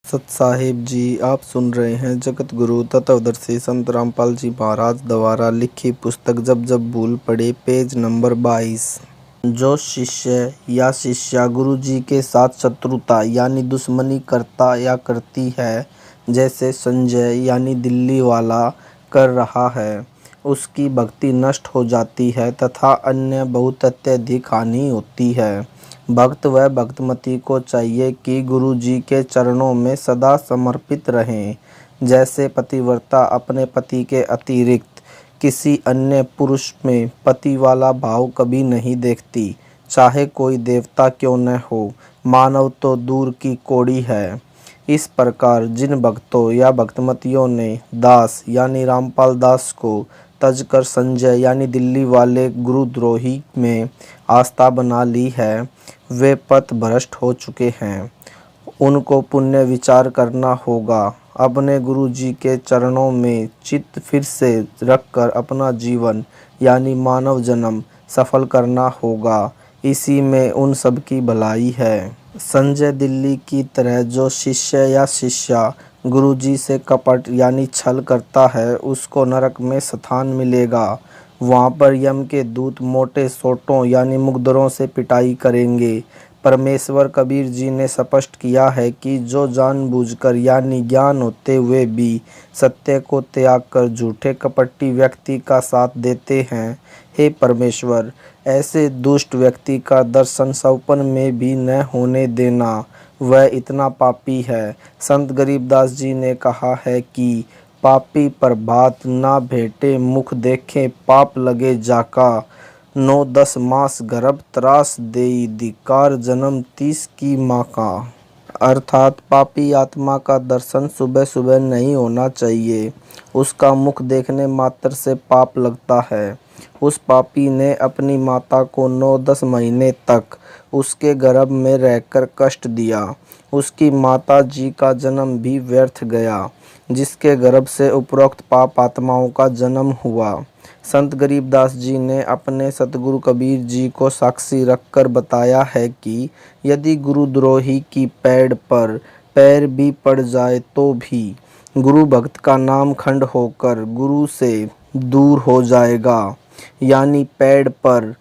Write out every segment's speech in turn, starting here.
सत साहिब जी, आप सुन रहे हैं जगत गुरु तत्वदर्शी संत रामपाल जी महाराज द्वारा लिखी पुस्तक जब जब भूल पड़े, पेज नंबर 22। जो शिष्य या शिष्या गुरु जी के साथ शत्रुता यानी दुश्मनी करता या करती है, जैसे संजय यानी दिल्ली वाला कर रहा है, उसकी भक्ति नष्ट हो जाती है तथा अन्य बहुत अत्यधिक हानि होती है। भक्त व भक्तमती को चाहिए कि गुरु जी के चरणों में सदा समर्पित रहें। जैसे पतिव्रता अपने पति के अतिरिक्त किसी अन्य पुरुष में पति वाला भाव कभी नहीं देखती, चाहे कोई देवता क्यों न हो, मानव तो दूर की कौड़ी है। इस प्रकार जिन भक्तों या भक्तमतियों ने दास यानी रामपाल दास को तजकर संजय यानी दिल्ली वाले गुरुद्रोही में आस्था बना ली है, वे पथ भ्रष्ट हो चुके हैं। उनको पुण्य विचार करना होगा। अपने गुरु जी के चरणों में चित्त फिर से रखकर अपना जीवन यानी मानव जन्म सफल करना होगा। इसी में उन सब की भलाई है। संजय दिल्ली की तरह जो शिष्य या शिष्या गुरु जी से कपट यानी छल करता है, उसको नरक में स्थान मिलेगा। वहाँ पर यम के दूत मोटे सोटों यानी मुकद्दरों से पिटाई करेंगे। परमेश्वर कबीर जी ने स्पष्ट किया है कि जो जानबूझकर यानी ज्ञान होते हुए भी सत्य को त्याग कर झूठे कपटी व्यक्ति का साथ देते हैं, हे परमेश्वर, ऐसे दुष्ट व्यक्ति का दर्शन सपन में भी न होने देना, वह इतना पापी है। संत गरीबदास जी ने कहा है कि पापी प्रभात ना भेटे मुख देखे पाप लगे जाका, 9-10 मास गर्भ त्रास देई धिकार जन्म 30 की माँ का। अर्थात पापी आत्मा का दर्शन सुबह सुबह नहीं होना चाहिए। उसका मुख देखने मात्र से पाप लगता है। उस पापी ने अपनी माता को 9-10 महीने तक उसके गर्भ में रहकर कष्ट दिया। उसकी माता जी का जन्म भी व्यर्थ गया, जिसके गर्भ से उपरोक्त पाप आत्माओं का जन्म हुआ। संत गरीबदास जी ने अपने सतगुरु कबीर जी को साक्षी रखकर बताया है कि यदि गुरुद्रोही की पैड़ पर पैर भी पड़ जाए तो भी गुरु भक्त का नाम खंड होकर गुरु से दूर हो जाएगा। यानी पैड़ पर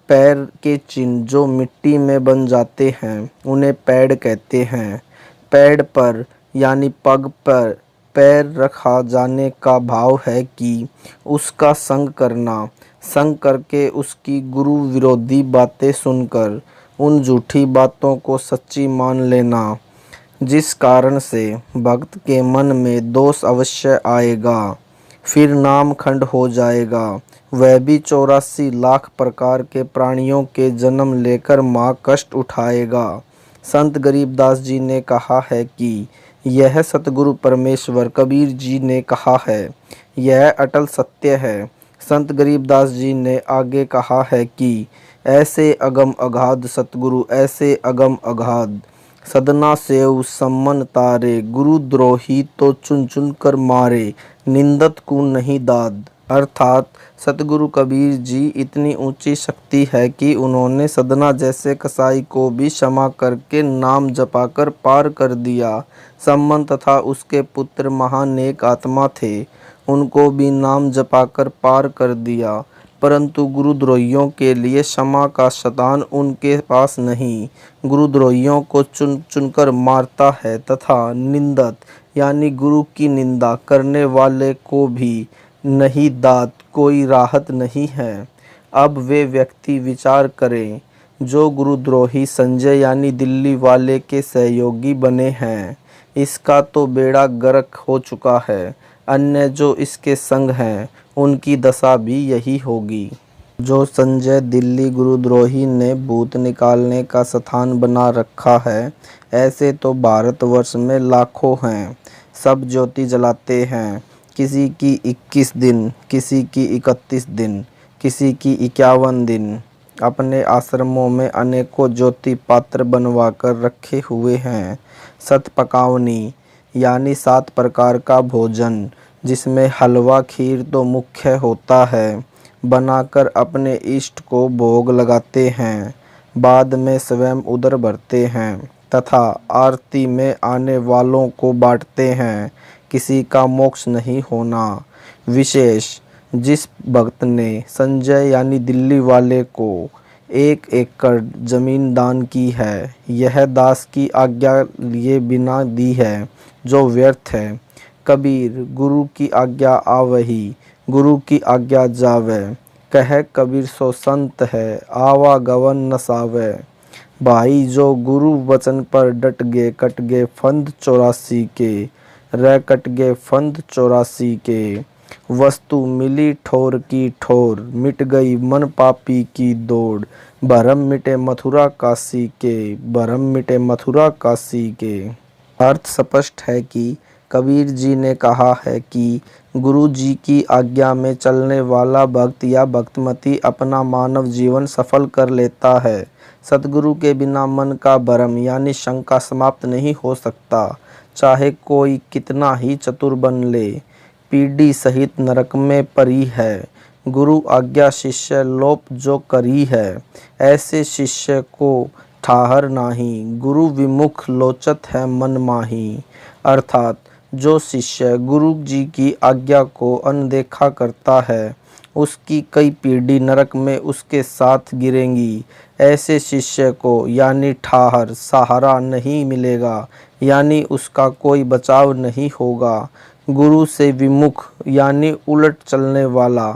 पैर के चिन्ह जो मिट्टी में बन जाते हैं, उन्हें पैड़ कहते हैं। पैड़ पर यानी पग पर पैर रखा जाने का भाव है कि उसका संग करना, संग करके उसकी गुरु विरोधी बातें सुनकर उन झूठी बातों को सच्ची मान लेना, जिस कारण से भक्त के मन में दोष अवश्य आएगा, फिर नाम खंड हो जाएगा। वह भी 84 लाख प्रकार के प्राणियों के जन्म लेकर माँ कष्ट उठाएगा। संत गरीबदास जी ने कहा है कि यह सतगुरु परमेश्वर कबीर जी ने कहा है, यह अटल सत्य है। संत गरीबदास जी ने आगे कहा है कि ऐसे अगम अगाध सतगुरु ऐसे अगम अगाध, सदना सेव सम्मन तारे, गुरुद्रोही तो चुन चुन कर मारे, निंदत को नहीं दाद। अर्थात सतगुरु कबीर जी इतनी ऊंची शक्ति है कि उन्होंने सदना जैसे कसाई को भी क्षमा करके नाम जपाकर पार कर दिया। सम्मन तथा उसके पुत्र महानेक आत्मा थे, उनको भी नाम जपाकर पार कर दिया, परंतु गुरुद्रोहियों के लिए क्षमा का शतान उनके पास नहीं। गुरुद्रोहियों को चुन चुनकर मारता है तथा निंदत यानी गुरु की निंदा करने वाले को भी नहीं दात, कोई राहत नहीं है। अब वे व्यक्ति विचार करें जो गुरुद्रोही संजय यानी दिल्ली वाले के सहयोगी बने हैं, इसका तो बेड़ा गर्क हो चुका है। अन्य जो इसके संग हैं, उनकी दशा भी यही होगी। जो संजय दिल्ली गुरुद्रोही ने भूत निकालने का स्थान बना रखा है, ऐसे तो भारतवर्ष में लाखों हैं। सब ज्योति जलाते हैं, किसी की 21 दिन, किसी की 31 दिन, किसी की 51 दिन। अपने आश्रमों में अनेकों ज्योति पात्र बनवा कर रखे हुए हैं। सतपकावनी यानी 7 प्रकार का भोजन, जिसमें हलवा खीर तो मुख्य होता है, बनाकर अपने इष्ट को भोग लगाते हैं। बाद में स्वयं उदर भरते हैं। तथा आरती में आने वालों को बांटते हैं, किसी का मोक्ष नहीं होना। विशेष, जिस भक्त ने संजय यानी दिल्ली वाले को 1 एकड़ जमीन दान की है, यह दास की आज्ञा लिए बिना दी है, जो व्यर्थ है। कबीर, गुरु की आज्ञा आवही, गुरु की आज्ञा जावे। कह कबीर सो संत है, आवागवन न सावे। भाई, जो गुरु वचन पर डट गे, कट गे फंद 84 के, रह कट गे फंद 84 के। वस्तु मिली ठोर की ठोर, मिट गई मन पापी की दौड़। भरम मिटे मथुरा काशी के, भरम मिटे मथुरा काशी के। अर्थ स्पष्ट है कि कबीर जी ने कहा है कि गुरु जी की आज्ञा में चलने वाला भक्त या भक्तमती अपना मानव जीवन सफल कर लेता है। सतगुरु के बिना मन का भ्रम यानी शंका समाप्त नहीं हो सकता, चाहे कोई कितना ही चतुर बन ले। पीढ़ी सहित नरक में परी है, गुरु आज्ञा शिष्य लोप जो करी है। ऐसे शिष्य को ठाहर नाही, गुरु विमुख लोचत है मन माही। अर्थात जो शिष्य गुरु जी की आज्ञा को अनदेखा करता है, उसकी कई पीढ़ी नरक में उसके साथ गिरेंगी। ऐसे शिष्य को यानी ठाहर सहारा नहीं मिलेगा, यानी उसका कोई बचाव नहीं होगा। गुरु से विमुख यानी उलट चलने वाला,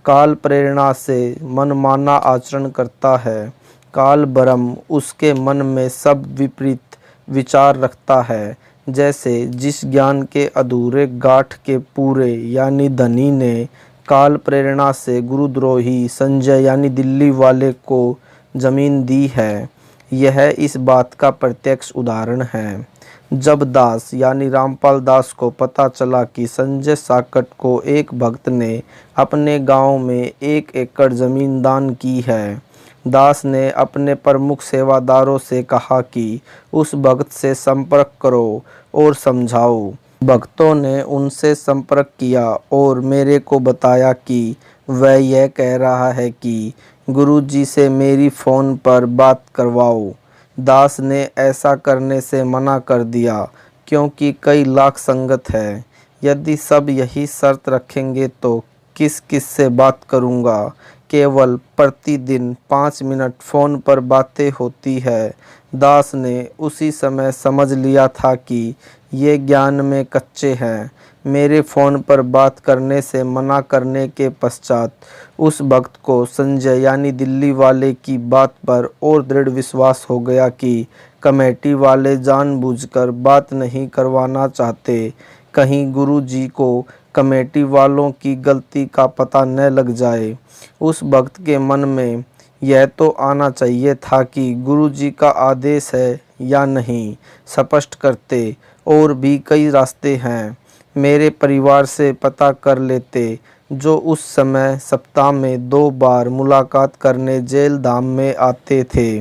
काल प्रेरणा से मनमाना आचरण करता है। काल भ्रम उसके मन में सब विपरीत विचार रखता है। जैसे जिस ज्ञान के अधूरे गांठ के पूरे यानी धनी ने काल प्रेरणा से गुरुद्रोही संजय यानी दिल्ली वाले को जमीन दी है, यह इस बात का प्रत्यक्ष उदाहरण है। जब दास यानी रामपाल दास को पता चला कि संजय साकट को एक भक्त ने अपने गांव में 1 एकड़ जमीन दान की है, दास ने अपने प्रमुख सेवादारों से कहा कि उस भक्त से संपर्क करो और समझाओ। भक्तों ने उनसे संपर्क किया और मेरे को बताया कि वह यह कह रहा है कि गुरुजी से मेरी फ़ोन पर बात करवाओ। दास ने ऐसा करने से मना कर दिया, क्योंकि कई लाख संगत है। यदि सब यही शर्त रखेंगे तो किस किस से बात करूँगा। केवल प्रतिदिन 5 मिनट फ़ोन पर बातें होती है। दास ने उसी समय समझ लिया था कि ये ज्ञान में कच्चे हैं। मेरे फ़ोन पर बात करने से मना करने के पश्चात उस भक्त को संजय यानी दिल्ली वाले की बात पर और दृढ़ विश्वास हो गया कि कमेटी वाले जानबूझकर बात नहीं करवाना चाहते, कहीं गुरु जी को कमेटी वालों की गलती का पता न लग जाए। उस भक्त के मन में यह तो आना चाहिए था कि गुरु जी का आदेश है या नहीं, स्पष्ट करते। और भी कई रास्ते हैं, मेरे परिवार से पता कर लेते, जो उस समय सप्ताह में 2 बार मुलाकात करने जेल धाम में आते थे।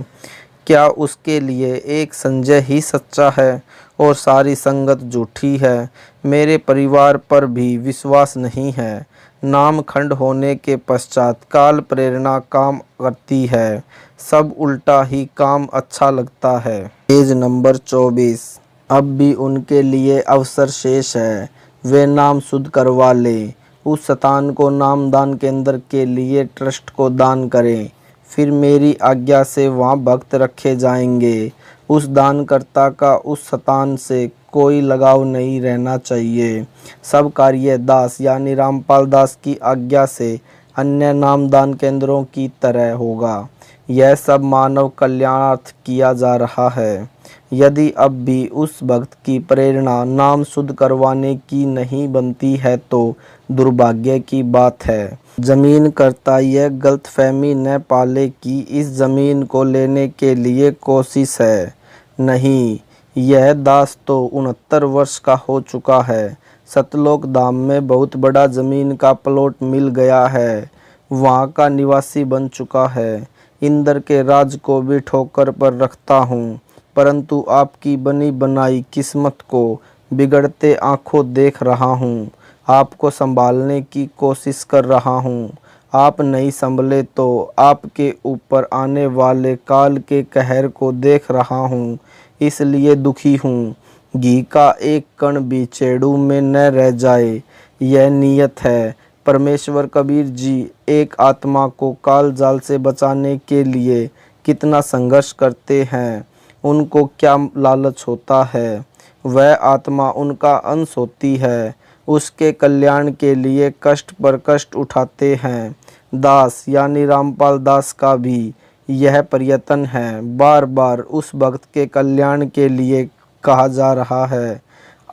क्या उसके लिए एक संजय ही सच्चा है और सारी संगत झूठी है? मेरे परिवार पर भी विश्वास नहीं है। नाम खंड होने के पश्चात काल प्रेरणा काम करती है, सब उल्टा ही काम अच्छा लगता है। Page number 24। अब भी उनके लिए अवसर शेष है, वे नाम शुद्ध करवा लें। उस शतान को नामदान केंद्र के लिए ट्रस्ट को दान करें, फिर मेरी आज्ञा से वहाँ भक्त रखे जाएंगे। उस दानकर्ता का उस शतान से कोई लगाव नहीं रहना चाहिए। सब कार्य दास यानी रामपाल दास की आज्ञा से अन्य नामदान केंद्रों की तरह होगा। यह सब मानव कल्याणार्थ किया जा रहा है। यदि अब भी उस भक्त की प्रेरणा नाम शुद्ध करवाने की नहीं बनती है तो दुर्भाग्य की बात है। जमीन करता यह गलतफहमी न पाले कि इस जमीन को लेने के लिए कोशिश है। नहीं, यह दास तो 69 वर्ष का हो चुका है। सतलोक धाम में बहुत बड़ा जमीन का प्लॉट मिल गया है, वहाँ का निवासी बन चुका है। इंद्र के राज को भी ठोकर पर रखता हूँ, परंतु आपकी बनी बनाई किस्मत को बिगड़ते आंखों देख रहा हूँ। आपको संभालने की कोशिश कर रहा हूँ। आप नहीं संभले तो आपके ऊपर आने वाले काल के कहर को देख रहा हूँ। इसलिए दुखी हूँ। घी का एक कण भी चेड़ू में न रह जाए, यह नियत है। परमेश्वर कबीर जी एक आत्मा को काल जाल से बचाने के लिए कितना संघर्ष करते हैं। उनको क्या लालच होता है, वह आत्मा उनका अंश होती है। उसके कल्याण के लिए कष्ट पर कष्ट उठाते हैं। दास यानी रामपाल दास का भी यह प्रयत्न है। बार बार उस भक्त के कल्याण के लिए कहा जा रहा है।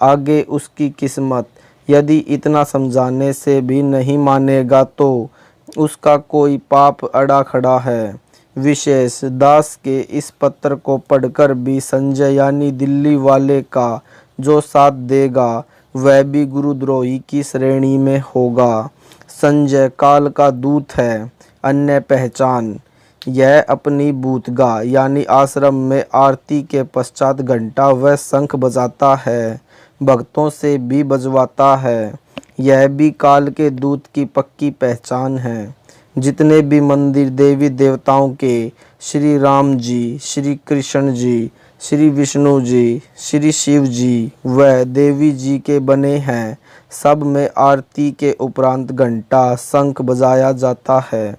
आगे उसकी किस्मत। यदि इतना समझाने से भी नहीं मानेगा तो उसका कोई पाप अड़ा खड़ा है। विशेष दास के इस पत्र को पढ़कर भी संजय यानी दिल्ली वाले का जो साथ देगा वह भी गुरुद्रोही की श्रेणी में होगा। संजय काल का दूत है। अन्य पहचान। यह अपनी बूतगा यानी आश्रम में आरती के पश्चात घंटा व शंख बजाता है। भक्तों से भी बजवाता है। यह भी काल के दूत की पक्की पहचान है। जितने भी मंदिर देवी देवताओं के, श्री राम जी, श्री कृष्ण जी, श्री विष्णु जी, श्री शिव जी व देवी जी के बने हैं, सब में आरती के उपरांत घंटा शंख बजाया जाता है।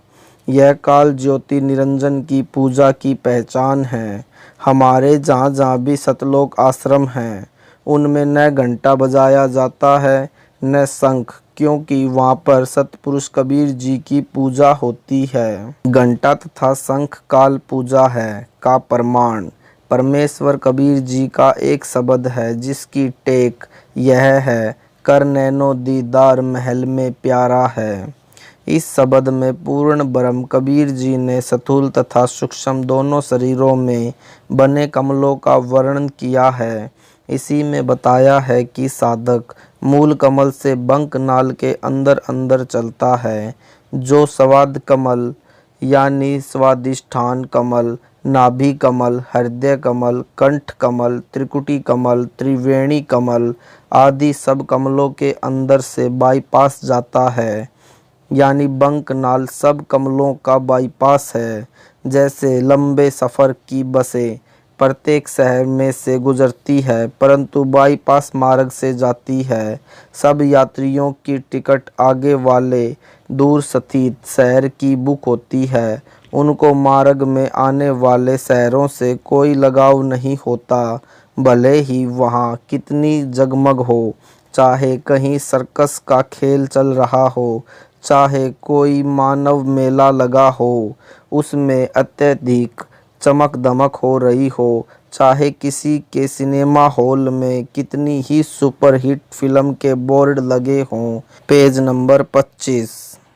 यह काल ज्योति निरंजन की पूजा की पहचान है। हमारे जहाँ जहाँ भी सतलोक आश्रम हैं उनमें न घंटा बजाया जाता है न शंख, क्योंकि वहाँ पर सतपुरुष कबीर जी की पूजा होती है। घंटा तथा शंख काल पूजा है का प्रमाण परमेश्वर कबीर जी का एक शब्द है जिसकी टेक यह है, कर नैनो दीदार महल में प्यारा है। इस शब्द में पूर्ण ब्रह्म कबीर जी ने स्थूल तथा सूक्ष्म दोनों शरीरों में बने कमलों का वर्णन किया है। इसी में बताया है कि साधक मूल कमल से बंक नाल के अंदर अंदर चलता है, जो स्वाद कमल यानी स्वादिष्ठान कमल, नाभि कमल, हृदय कमल, कंठ कमल, त्रिकुटी कमल, त्रिवेणी कमल आदि सब कमलों के अंदर से बाईपास जाता है। यानी बंक नाल सब कमलों का बाईपास है। जैसे लंबे सफ़र की बसें प्रत्येक शहर में से गुजरती है परंतु बाईपास मार्ग से जाती है। सब यात्रियों की टिकट आगे वाले दूर स्थित शहर की बुक होती है। उनको मार्ग में आने वाले शहरों से कोई लगाव नहीं होता, भले ही वहाँ कितनी जगमग हो, चाहे कहीं सर्कस का खेल चल रहा हो, चाहे कोई मानव मेला लगा हो, उसमें अत्यधिक चमक दमक हो रही हो, चाहे किसी के सिनेमा हॉल में कितनी ही सुपरहिट फिल्म के बोर्ड लगे हों। Page number 25।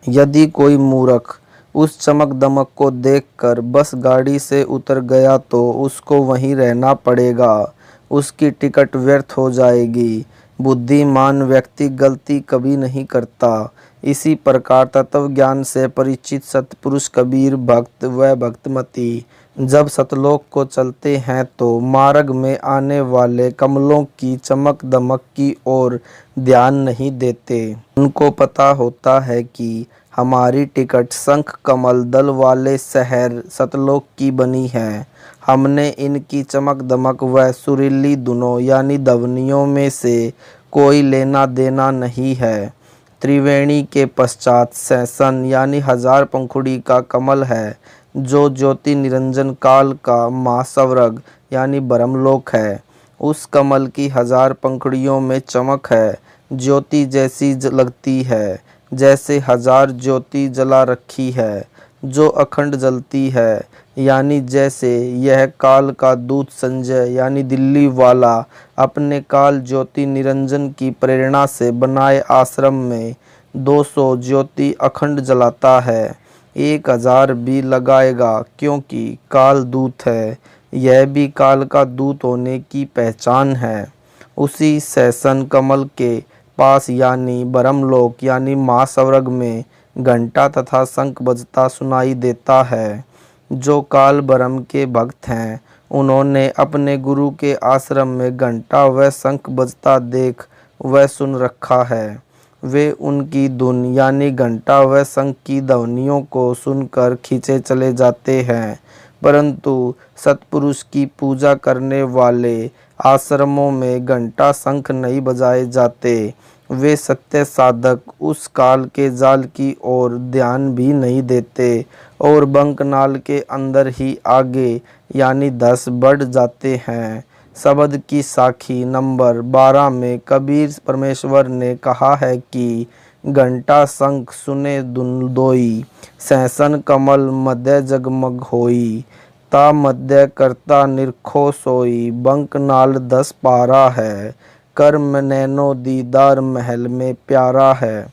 यदि कोई मूर्ख उस चमक दमक को देखकर बस गाड़ी से उतर गया तो उसको वहीं रहना पड़ेगा, उसकी टिकट व्यर्थ हो जाएगी। बुद्धिमान व्यक्ति गलती कभी नहीं करता। इसी प्रकार तत्व ज्ञान से परिचित सतपुरुष कबीर भक्त व भक्तमती जब सतलोक को चलते हैं तो मार्ग में आने वाले कमलों की चमक दमक की ओर ध्यान नहीं देते। उनको पता होता है कि हमारी टिकट शंख कमल दल वाले शहर सतलोक की बनी है। हमने इनकी चमक दमक व सुरीली धुनों यानी ध्वनियों में से कोई लेना देना नहीं है। त्रिवेणी के पश्चात सहसन यानी हजार पंखुड़ी का कमल है, जो ज्योति निरंजन काल का महास्वर्ग यानी ब्रह्मलोक है। उस कमल की हजार पंखुड़ियों में चमक है, ज्योति जैसी लगती है जैसे हजार ज्योति जला रखी है, जो अखंड जलती है। यानी जैसे यह काल का दूत संजय यानी दिल्ली वाला अपने काल ज्योति निरंजन की प्रेरणा से बनाए आश्रम में 200 ज्योति अखंड जलाता है, 1000 भी लगाएगा क्योंकि काल दूत है। यह भी काल का दूत होने की पहचान है। उसी सहसन कमल के पास यानी ब्रह्मलोक यानी महास्वर्ग में घंटा तथा शंख बजता सुनाई देता है। जो काल ब्रह्म के भक्त हैं उन्होंने अपने गुरु के आश्रम में घंटा व शंख बजता देख व सुन रखा है। वे उनकी धुन यानी घंटा व शंख की ध्वनियों को सुनकर खींचे चले जाते हैं। परंतु सतपुरुष की पूजा करने वाले आश्रमों में घंटा शंख नहीं बजाए जाते। वे सत्य साधक उस काल के जाल की ओर ध्यान भी नहीं देते और बंकनाल के अंदर ही आगे यानी 10 बढ़ जाते हैं। शब्द की साखी नंबर 12 में कबीर परमेश्वर ने कहा है कि घंटा शंख सुने दुनदोई, सहसन कमल मध्य जगमग होई, ता मध्य करता निरखो सोई, बंकनाल 10 पारा है, कर्म नैनो दीदार महल में प्यारा है।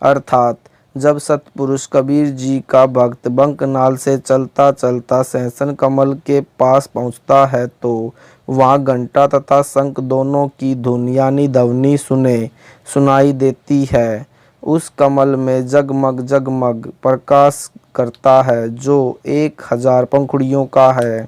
अर्थात जब सतपुरुष कबीर जी का भक्त बंकनाल से चलता चलता सहसन कमल के पास पहुंचता है तो वहाँ घंटा तथा शंख दोनों की धुन यानी ध्वनि सुनाई देती है। उस कमल में जगमग जगमग प्रकाश करता है जो 1000 पंखुड़ियों का है।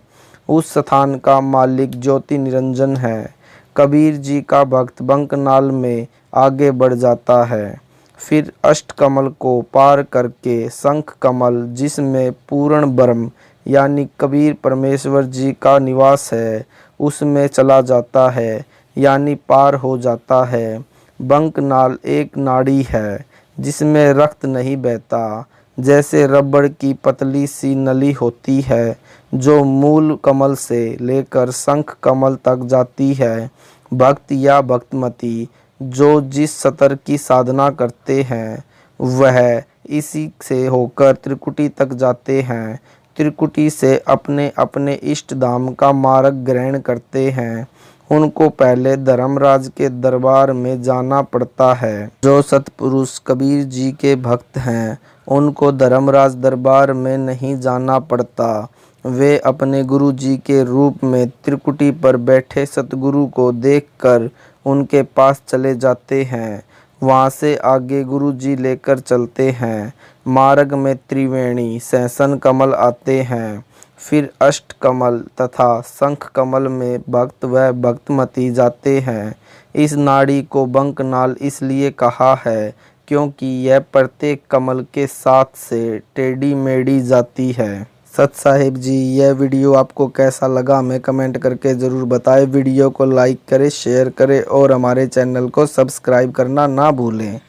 उस स्थान का मालिक ज्योति निरंजन है। कबीर जी का भक्त बंकनाल में आगे बढ़ जाता है, फिर अष्ट कमल को पार करके शंख कमल जिसमें पूर्ण ब्रह्म यानी कबीर परमेश्वर जी का निवास है उसमें चला जाता है यानी पार हो जाता है। बंकनाल एक नाड़ी है जिसमें रक्त नहीं बहता, जैसे रबड़ की पतली सी नली होती है जो मूल कमल से लेकर शंख कमल तक जाती है। भक्त या भक्तमती जो जिस सतर की साधना करते हैं वह इसी से होकर त्रिकुटी तक जाते हैं। त्रिकुटी से अपने अपने इष्ट धाम का मार्ग ग्रहण करते हैं। उनको पहले धर्मराज के दरबार में जाना पड़ता है। जो सतपुरुष कबीर जी के भक्त हैं उनको धर्मराज दरबार में नहीं जाना पड़ता। वे अपने गुरु जी के रूप में त्रिकुटी पर बैठे सतगुरु को देखकर उनके पास चले जाते हैं। वहाँ से आगे गुरु जी लेकर चलते हैं। मार्ग में त्रिवेणी सहसन कमल आते हैं, फिर अष्ट कमल तथा शंख कमल में भक्त व भक्तमती जाते हैं। इस नाड़ी को बंकनाल इसलिए कहा है क्योंकि यह प्रत्येक कमल के साथ से टेढ़ी मेढ़ी जाती है। सत साहिब जी, यह वीडियो आपको कैसा लगा हमें कमेंट करके ज़रूर बताएं। वीडियो को लाइक करें, शेयर करें और हमारे चैनल को सब्सक्राइब करना ना भूलें।